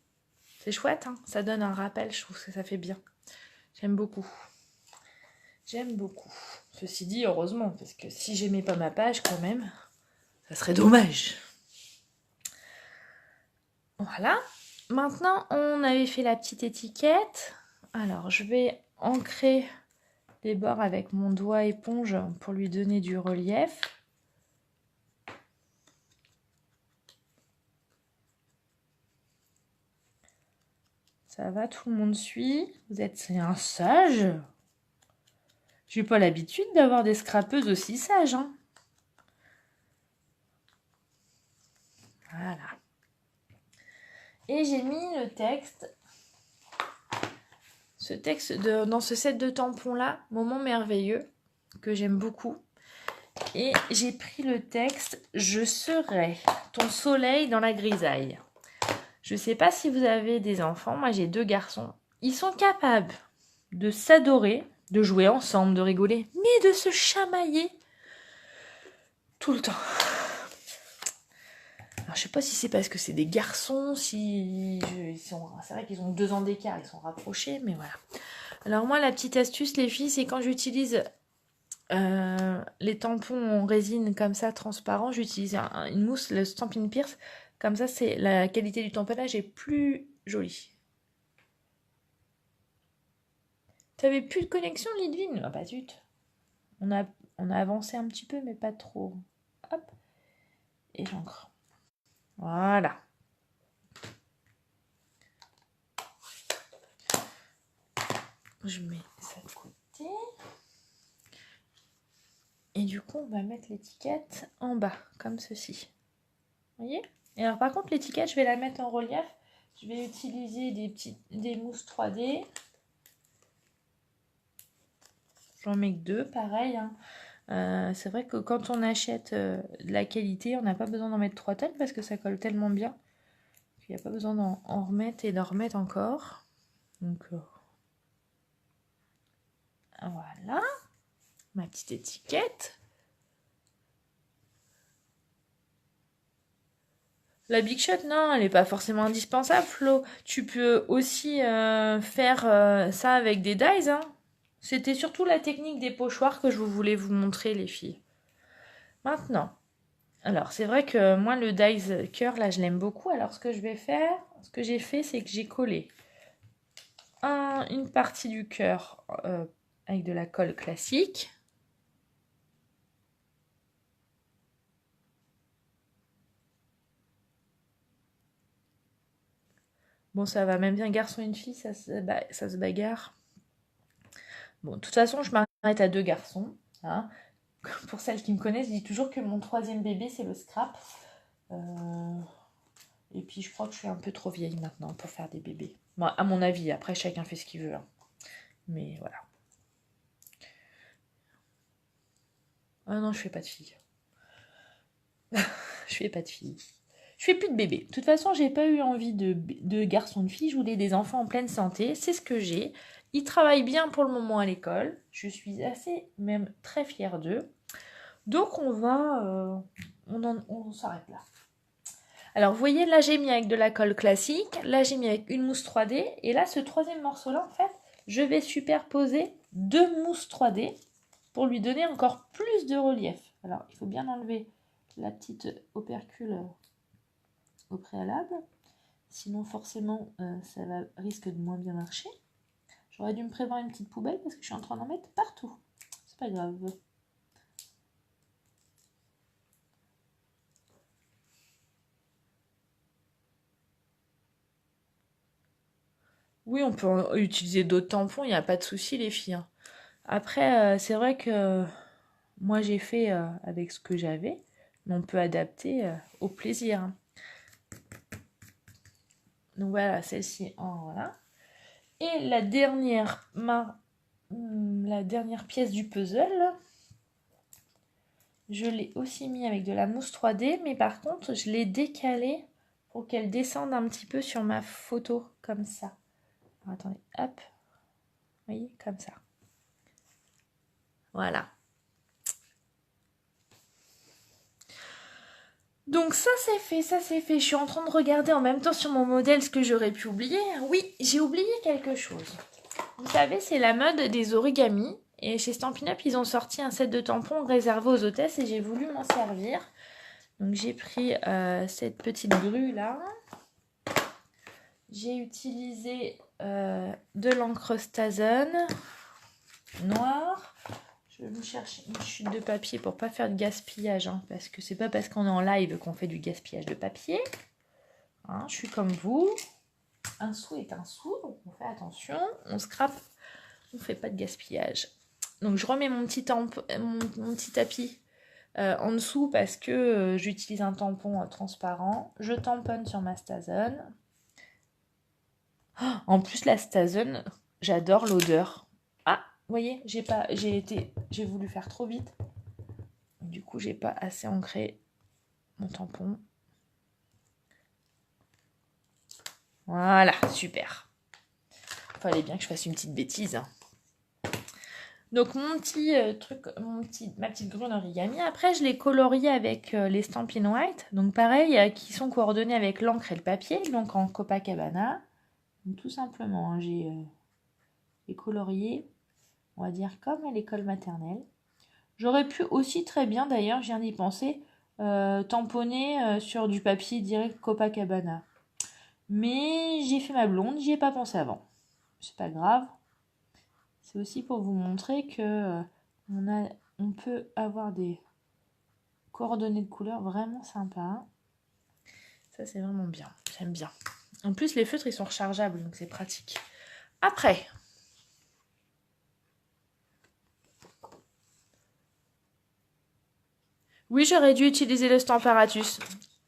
C'est chouette, hein, ça donne un rappel, je trouve que ça fait bien. J'aime beaucoup. J'aime beaucoup. Ceci dit, heureusement, parce que si j'aimais pas ma page, quand même, ça serait dommage. Voilà. Maintenant, on avait fait la petite étiquette. Alors, je vais ancrer les bords avec mon doigt éponge pour lui donner du relief. Ça va, tout le monde suit. Vous êtes un sage. J'ai pas l'habitude d'avoir des scrapeuses aussi sages, hein. Voilà. Et j'ai mis le texte. Ce texte dans ce set de tampons là, Moment merveilleux, que j'aime beaucoup. Et j'ai pris le texte « Je serai ton soleil dans la grisaille ». Je ne sais pas si vous avez des enfants, moi j'ai 2 garçons. Ils sont capables de s'adorer, de jouer ensemble, de rigoler, mais de se chamailler tout le temps. Alors je sais pas si c'est parce que c'est des garçons, c'est vrai qu'ils ont 2 ans d'écart, ils sont rapprochés, mais voilà. Alors moi la petite astuce les filles, c'est quand j'utilise les tampons en résine comme ça transparent, j'utilise une mousse, le Stampin' Pierce. Comme ça, c'est la qualité du tamponnage est plus jolie. T'avais plus de connexion, Lidvine? Ah bah zut. On a avancé un petit peu, mais pas trop. Hop. Et j'encre. Voilà. Je mets ça de côté. Et du coup, on va mettre l'étiquette en bas, comme ceci. Vous voyez? Et alors par contre, l'étiquette, je vais la mettre en relief. Je vais utiliser des mousses 3D. J'en mets que 2, pareil. Hein. C'est vrai que quand on achète de la qualité, on n'a pas besoin d'en mettre 3 tonnes parce que ça colle tellement bien qu'il n'y a pas besoin d'en remettre et d'en remettre encore. Donc voilà, ma petite étiquette. La Big Shot, non, elle n'est pas forcément indispensable, Flo. Tu peux aussi faire ça avec des dies. Hein. C'était surtout la technique des pochoirs que je voulais vous montrer, les filles. Maintenant, alors c'est vrai que moi, le dies cœur, là, je l'aime beaucoup. Alors ce que je vais faire, ce que j'ai fait, c'est que j'ai collé une partie du cœur avec de la colle classique. Bon, ça va, même bien garçon et une fille, ça se bagarre. Bon, de toute façon, je m'arrête à 2 garçons. Hein. Pour celles qui me connaissent, je dis toujours que mon 3e bébé, c'est le scrap. Et puis, je crois que je suis un peu trop vieille maintenant pour faire des bébés. Bon, à mon avis, après, chacun fait ce qu'il veut. Hein. Mais voilà. Ah non, je fais pas de filles. Je fais pas de filles. Je fais plus de bébés. De toute façon, j'ai pas eu envie de garçons de filles. Je voulais des enfants en pleine santé. C'est ce que j'ai. Ils travaillent bien pour le moment à l'école. Je suis assez, même très fière d'eux. Donc on va, on s'arrête là. Alors vous voyez, là j'ai mis avec de la colle classique. Là j'ai mis avec une mousse 3D. Et là, ce 3e morceau-là, en fait, je vais superposer 2 mousses 3D pour lui donner encore plus de relief. Alors il faut bien enlever la petite opercule au préalable, sinon forcément ça risque de moins bien marcher. J'aurais dû me prévoir une petite poubelle parce que je suis en train d'en mettre partout. C'est pas grave. Oui, on peut utiliser d'autres tampons, il n'y a pas de souci les filles. Hein. Après, c'est vrai que moi j'ai fait avec ce que j'avais, mais on peut adapter au plaisir. Hein. Donc voilà, celle-ci voilà. Et la dernière pièce du puzzle, je l'ai aussi mis avec de la mousse 3D, mais par contre, je l'ai décalée pour qu'elle descende un petit peu sur ma photo, comme ça. Alors, attendez, hop. Vous voyez, comme ça. Voilà. Donc ça c'est fait, ça c'est fait. Je suis en train de regarder en même temps sur mon modèle ce que j'aurais pu oublier. Oui, j'ai oublié quelque chose. Vous savez, c'est la mode des origamis. Et chez Stampin' Up, ils ont sorti un set de tampons réservé aux hôtesses et j'ai voulu m'en servir. Donc j'ai pris cette petite grue là. J'ai utilisé de l'encre Stazen noire. Je vais vous chercher une chute de papier pour pas faire de gaspillage, hein, parce que c'est pas parce qu'on est en live qu'on fait du gaspillage de papier. Hein, je suis comme vous. Un sou est un sou, donc on fait attention. On scrape, on fait pas de gaspillage. Donc je remets mon petit, mon petit tapis en dessous parce que j'utilise un tampon transparent. Je tamponne sur ma Stazen. Oh, en plus la Stazen, j'adore l'odeur. Ah, vous voyez, j'ai voulu faire trop vite. Du coup, j'ai pas assez ancré mon tampon. Voilà, super. Fallait bien que je fasse une petite bêtise. Donc mon petit truc, ma petite grue origami. Après, je l'ai coloriée avec les Stampin' White. Donc pareil, qui sont coordonnés avec l'encre et le papier. Donc en Copacabana. Donc, tout simplement, hein, j'ai colorié, on va dire comme à l'école maternelle. J'aurais pu aussi très bien, d'ailleurs, je viens d'y penser, tamponner sur du papier direct Copacabana. Mais j'ai fait ma blonde, j'y ai pas pensé avant. C'est pas grave. C'est aussi pour vous montrer que on peut avoir des coordonnées de couleurs vraiment sympas. Ça, c'est vraiment bien. J'aime bien. En plus, les feutres, ils sont rechargeables, donc c'est pratique. Après, oui, j'aurais dû utiliser le Stamparatus.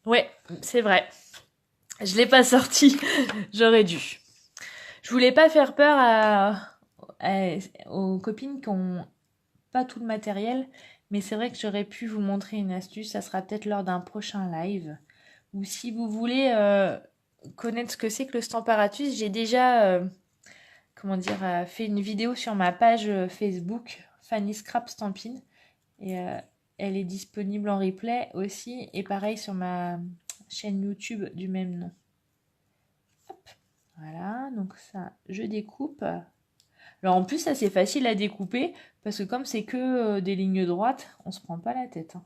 Ouais, c'est vrai. Je l'ai pas sorti. J'aurais dû. Je voulais pas faire peur aux copines qui ont pas tout le matériel, mais c'est vrai que j'aurais pu vous montrer une astuce. Ça sera peut-être lors d'un prochain live. Ou si vous voulez connaître ce que c'est que le Stamparatus, j'ai déjà fait une vidéo sur ma page Facebook Fanny Scrap Stampin'. Et elle est disponible en replay aussi. Et pareil sur ma chaîne YouTube du même nom. Hop. Voilà, donc ça, je découpe. Alors en plus, ça c'est facile à découper parce que comme c'est que des lignes droites, on se prend pas la tête. Hein.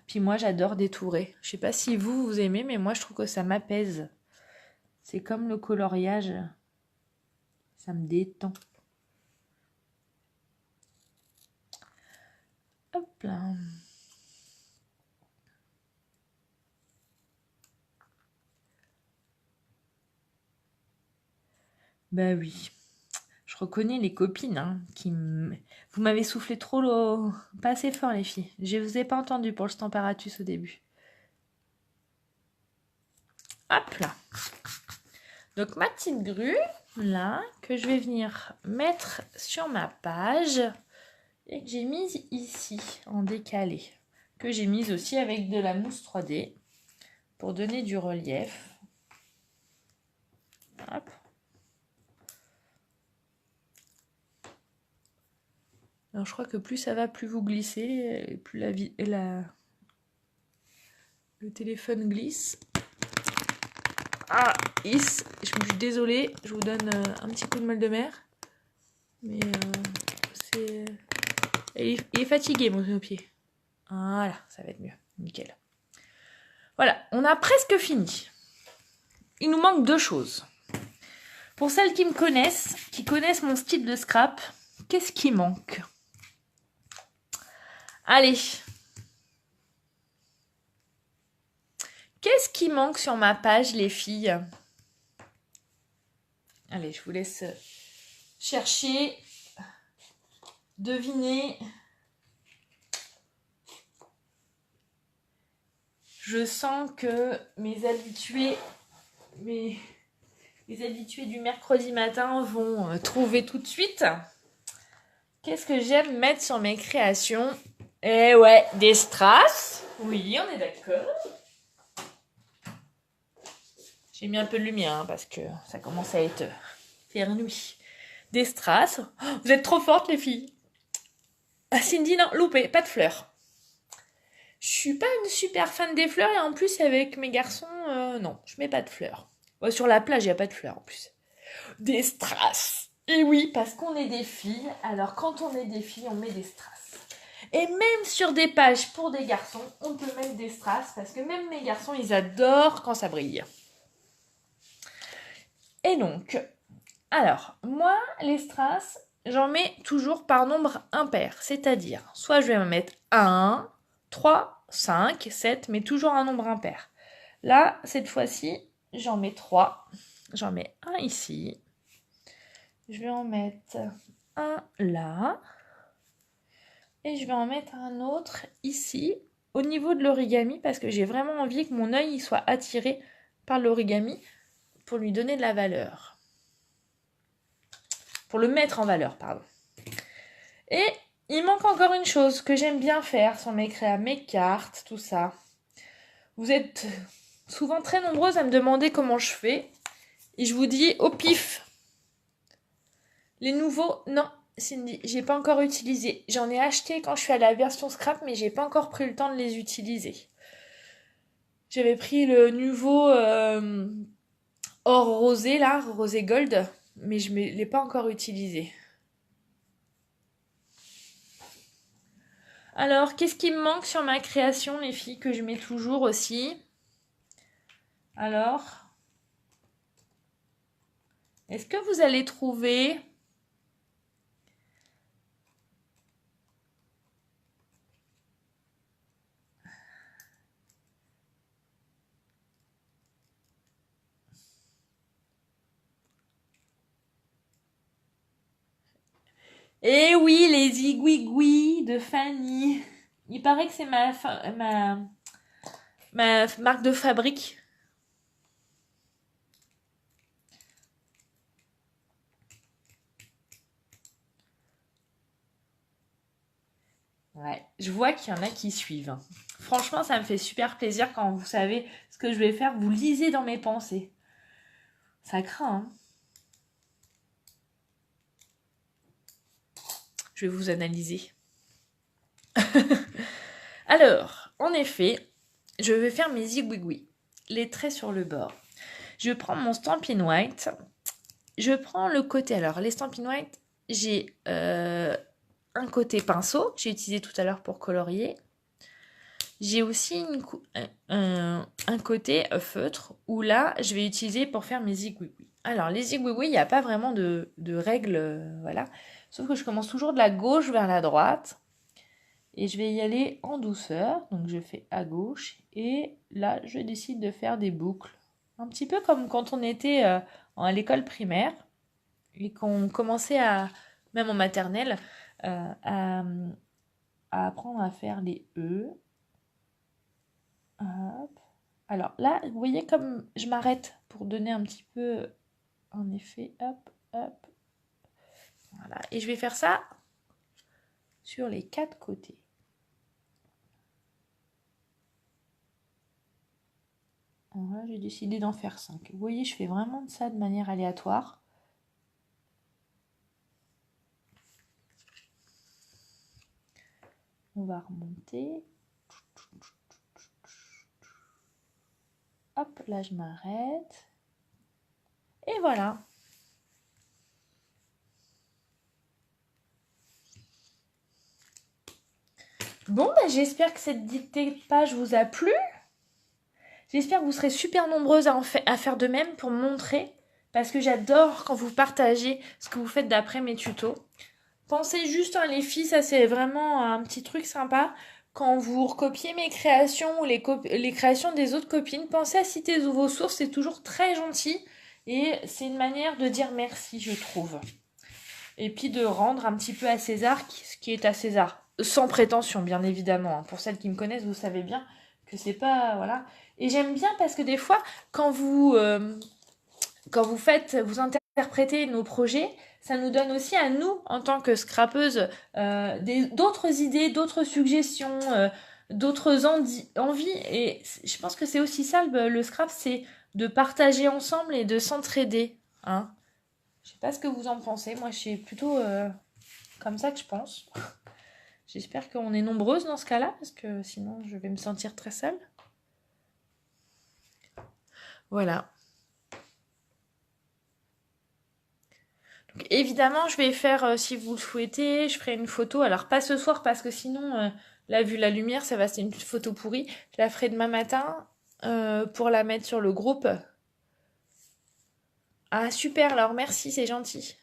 Puis moi, j'adore détourer. Je sais pas si vous aimez, mais moi, je trouve que ça m'apaise. C'est comme le coloriage. Ça me détend. Hop là. Bah oui. Je reconnais les copines hein, Vous m'avez soufflé trop l'eau. Pas assez fort les filles. Je vous ai pas entendu pour le Stamparatus au début. Hop là. Donc ma petite grue, là, que je vais venir mettre sur ma page et que j'ai mise ici en décalé. Que j'ai mise aussi avec de la mousse 3D pour donner du relief. Hop. Alors je crois que plus ça va, plus vous glissez, et plus le téléphone glisse. Ah, je suis désolée, je vous donne un petit coup de mal de mer. Mais il est fatigué mon pied. Voilà, ça va être mieux. Nickel. Voilà, on a presque fini. Il nous manque 2 choses. Pour celles qui me connaissent, qui connaissent mon style de scrap, qu'est-ce qui manque? Allez. Qu'est-ce qui manque sur ma page, les filles? Allez, je vous laisse chercher, deviner. Je sens que mes habitués du mercredi matin vont trouver tout de suite. Qu'est-ce que j'aime mettre sur mes créations? Eh ouais, des strass. Oui, on est d'accord. J'ai mis un peu de lumière hein, parce que ça commence à être faire nuit. Des strass. Oh, vous êtes trop fortes les filles. Ah, Cindy, non, loupé, pas de fleurs. Je suis pas une super fan des fleurs et en plus avec mes garçons, non, je mets pas de fleurs. Ouais, sur la plage, il n'y a pas de fleurs en plus. Des strass. Et oui, parce qu'on est des filles, alors quand on est des filles, on met des strass. Et même sur des pages pour des garçons, on peut mettre des strass parce que même mes garçons, ils adorent quand ça brille. Et donc, alors, moi, les strass, j'en mets toujours par nombre impair. C'est-à-dire, soit je vais me mettre 1, 3, 5, 7, mais toujours un nombre impair. Là, cette fois-ci, j'en mets 3. J'en mets un ici. Je vais en mettre un là. Et je vais en mettre un autre ici, au niveau de l'origami, parce que j'ai vraiment envie que mon œil soit attiré par l'origami pour lui donner de la valeur. Pour le mettre en valeur, pardon. Et il manque encore une chose que j'aime bien faire sur mes créas, mes cartes, tout ça. Vous êtes souvent très nombreuses à me demander comment je fais. Et je vous dis au pif. Les nouveaux, non, Cindy, j'ai pas encore utilisé. J'en ai acheté quand je suis à la version scrap, mais j'ai pas encore pris le temps de les utiliser. J'avais pris le nouveau or rosé, là, rosé gold, mais je ne l'ai pas encore utilisé. Alors, qu'est-ce qui me manque sur ma création, les filles, que je mets toujours aussi? Alors, est-ce que vous allez trouver... Eh oui, les zigouigouis de Fanny. Il paraît que c'est ma marque de fabrique. Ouais, je vois qu'il y en a qui suivent. Franchement, ça me fait super plaisir quand vous savez ce que je vais faire. Vous lisez dans mes pensées. Ça craint, hein. Je vais vous analyser. Alors, en effet, je vais faire mes zigouigouis. Les traits sur le bord. Je prends mon Stampin' White. Je prends le côté. Alors, les Stampin' White, j'ai un côté pinceau que j'ai utilisé tout à l'heure pour colorier. J'ai aussi un côté feutre où là, je vais utiliser pour faire mes zigouigouis. Alors, les zigouigouis, il n'y a pas vraiment de règles, voilà. Sauf que je commence toujours de la gauche vers la droite. Et je vais y aller en douceur. Donc, je fais à gauche. Et là, je décide de faire des boucles. Un petit peu comme quand on était à l'école primaire. Et qu'on commençait à, même en maternelle, à apprendre à faire les E. Hop. Alors là, vous voyez comme je m'arrête pour donner un petit peu un effet. Hop, hop. Voilà. Et je vais faire ça sur les 4 côtés. Alors là, j'ai décidé d'en faire 5. Vous voyez, je fais vraiment ça de manière aléatoire. On va remonter. Hop, là je m'arrête. Et voilà. Bon, bah, j'espère que cette dictée de page vous a plu. J'espère que vous serez super nombreuses à faire de même pour me montrer. Parce que j'adore quand vous partagez ce que vous faites d'après mes tutos. Pensez juste, hein, les filles, ça c'est vraiment un petit truc sympa. Quand vous recopiez mes créations ou les créations des autres copines, pensez à citer vos sources, c'est toujours très gentil. Et c'est une manière de dire merci, je trouve. Et puis de rendre un petit peu à César ce qui est à César. Sans prétention, bien évidemment. Pour celles qui me connaissent, vous savez bien que c'est pas... Voilà. Et j'aime bien parce que des fois, quand vous vous interprétez nos projets, ça nous donne aussi à nous, en tant que scrapeuses, d'autres idées, d'autres suggestions, d'autres envies. Et je pense que c'est aussi ça, le scrap, c'est de partager ensemble et de s'entraider. Hein. Je sais pas ce que vous en pensez. Moi, je suis plutôt comme ça que je pense. J'espère qu'on est nombreuses dans ce cas-là, parce que sinon je vais me sentir très seule. Voilà. Donc, évidemment, je vais faire, si vous le souhaitez, je ferai une photo. Alors, pas ce soir, parce que sinon, là, vu la lumière, ça va, c'est une photo pourrie. Je la ferai demain matin pour la mettre sur le groupe. Ah, super, alors merci, c'est gentil.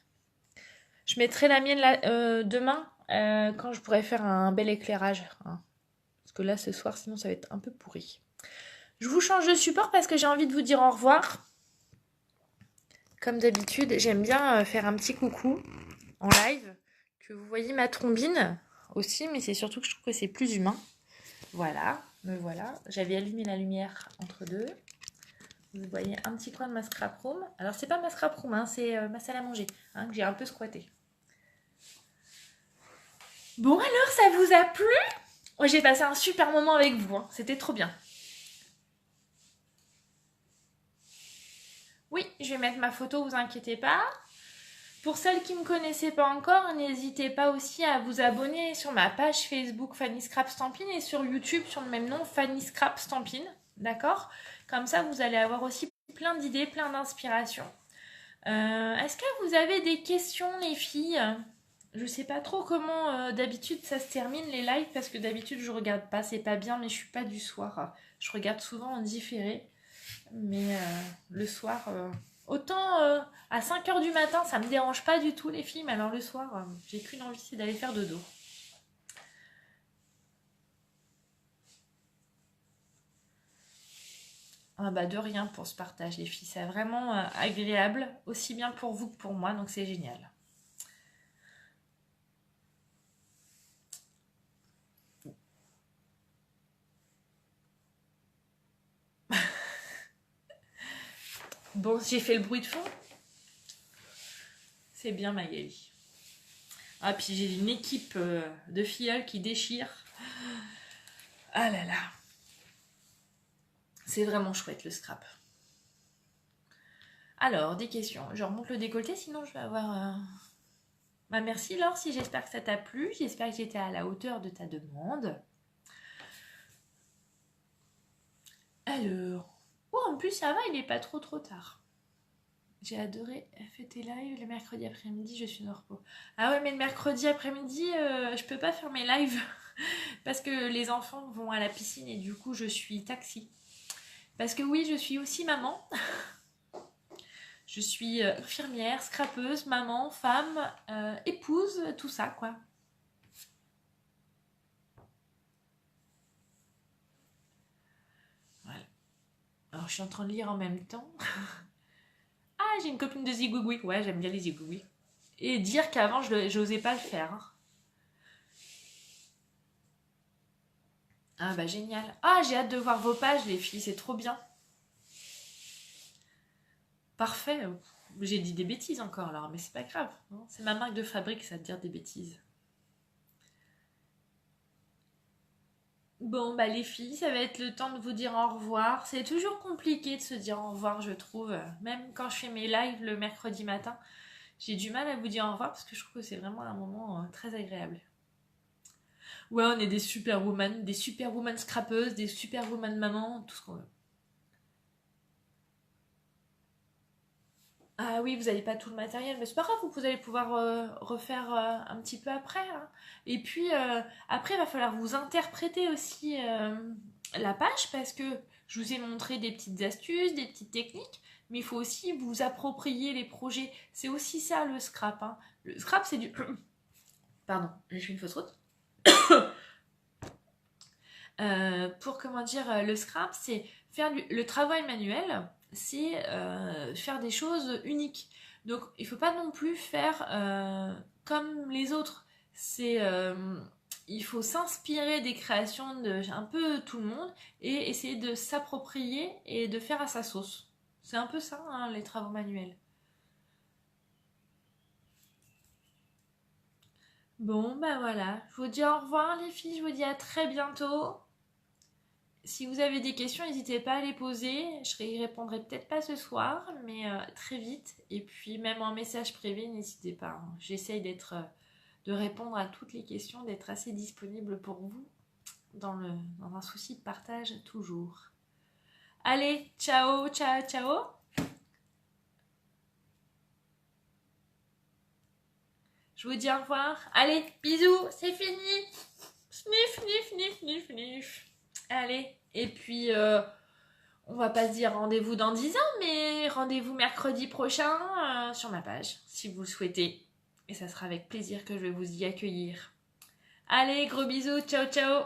Je mettrai la mienne là, demain, quand je pourrai faire un bel éclairage. Hein. Parce que là, ce soir, sinon, ça va être un peu pourri. Je vous change de support parce que j'ai envie de vous dire au revoir. Comme d'habitude, j'aime bien faire un petit coucou en live. Que vous voyez ma trombine aussi, mais c'est surtout que je trouve que c'est plus humain. Voilà, me voilà. J'avais allumé la lumière entre deux. Vous voyez un petit coin de ma scrap room. Alors, c'est pas ma scrap room, hein, c'est ma salle à manger, hein, que j'ai un peu squattée. Bon, alors, ça vous a plu? Oh, j'ai passé un super moment avec vous, hein. C'était trop bien. Oui, je vais mettre ma photo, vous inquiétez pas. Pour celles qui ne me connaissaient pas encore, n'hésitez pas aussi à vous abonner sur ma page Facebook Fanny Scrap Stampin' et sur YouTube sur le même nom Fanny Scrap Stampin', d'accord? Comme ça, vous allez avoir aussi plein d'idées, plein d'inspirations. Est-ce que vous avez des questions, les filles? Je sais pas trop comment d'habitude ça se termine les lives parce que d'habitude je regarde pas, c'est pas bien, mais je suis pas du soir. Je regarde souvent en différé, mais le soir, autant à 5h du matin ça me dérange pas du tout les filles, mais alors le soir j'ai qu'une envie, c'est d'aller faire dodo. Ah bah de rien pour ce partage les filles, c'est vraiment agréable, aussi bien pour vous que pour moi, donc c'est génial. Bon, j'ai fait le bruit de fond. C'est bien Magali. Ah puis j'ai une équipe de filleuls qui déchire. Ah là là. C'est vraiment chouette le scrap. Alors, des questions. Je remonte le décolleté, sinon je vais avoir... Bah merci Laure, si j'espère que ça t'a plu. J'espère que j'étais à la hauteur de ta demande. Alors... Oh, en plus ça va, il n'est pas trop tard. J'ai adoré fêter live le mercredi après-midi, je suis de repos. Ah ouais, mais le mercredi après-midi, je peux pas faire mes lives parce que les enfants vont à la piscine et du coup je suis taxi. Parce que oui, je suis aussi maman. Je suis infirmière, scrapeuse, maman, femme, épouse, tout ça quoi. Voilà. Alors je suis en train de lire en même temps. Ah, j'ai une copine de zigouigoui. Ouais, j'aime bien les zigouigoui. Et dire qu'avant, je n'osais pas le faire. Hein. Ah bah génial. Ah, j'ai hâte de voir vos pages les filles, c'est trop bien. Parfait. J'ai dit des bêtises encore alors, mais c'est pas grave. Hein. C'est ma marque de fabrique, ça de dire des bêtises. Bon, bah les filles, ça va être le temps de vous dire au revoir. C'est toujours compliqué de se dire au revoir, je trouve. Même quand je fais mes lives le mercredi matin, j'ai du mal à vous dire au revoir parce que je trouve que c'est vraiment un moment très agréable. Ouais, on est des superwoman scrapeuses, des superwoman mamans, tout ce qu'on veut. Ah oui, vous n'avez pas tout le matériel, mais c'est pas grave, vous allez pouvoir refaire un petit peu après. Hein. Et puis après, il va falloir vous interpréter aussi la page parce que je vous ai montré des petites astuces, des petites techniques, mais il faut aussi vous approprier les projets. C'est aussi ça le scrap. Hein. Le scrap, c'est du... Pardon, j'ai fait une fausse route. Pour comment dire, le scrap, c'est faire le travail manuel, c'est faire des choses uniques. Donc, il ne faut pas non plus faire comme les autres. C'est, il faut s'inspirer des créations de un peu tout le monde et essayer de s'approprier et de faire à sa sauce. C'est un peu ça, hein, les travaux manuels. Bon, bah voilà. Je vous dis au revoir les filles, je vous dis à très bientôt. Si vous avez des questions, n'hésitez pas à les poser. Je y répondrai peut-être pas ce soir, mais très vite. Et puis même en message privé, n'hésitez pas. Hein. J'essaye de répondre à toutes les questions, d'être assez disponible pour vous dans un souci de partage toujours. Allez, ciao, ciao, ciao. Je vous dis au revoir. Allez, bisous, c'est fini. Sniff, sniff, sniff, sniff, sniff. Allez, et puis on va pas se dire rendez-vous dans 10 ans, mais rendez-vous mercredi prochain sur ma page, si vous le souhaitez. Et ça sera avec plaisir que je vais vous y accueillir. Allez, gros bisous, ciao, ciao.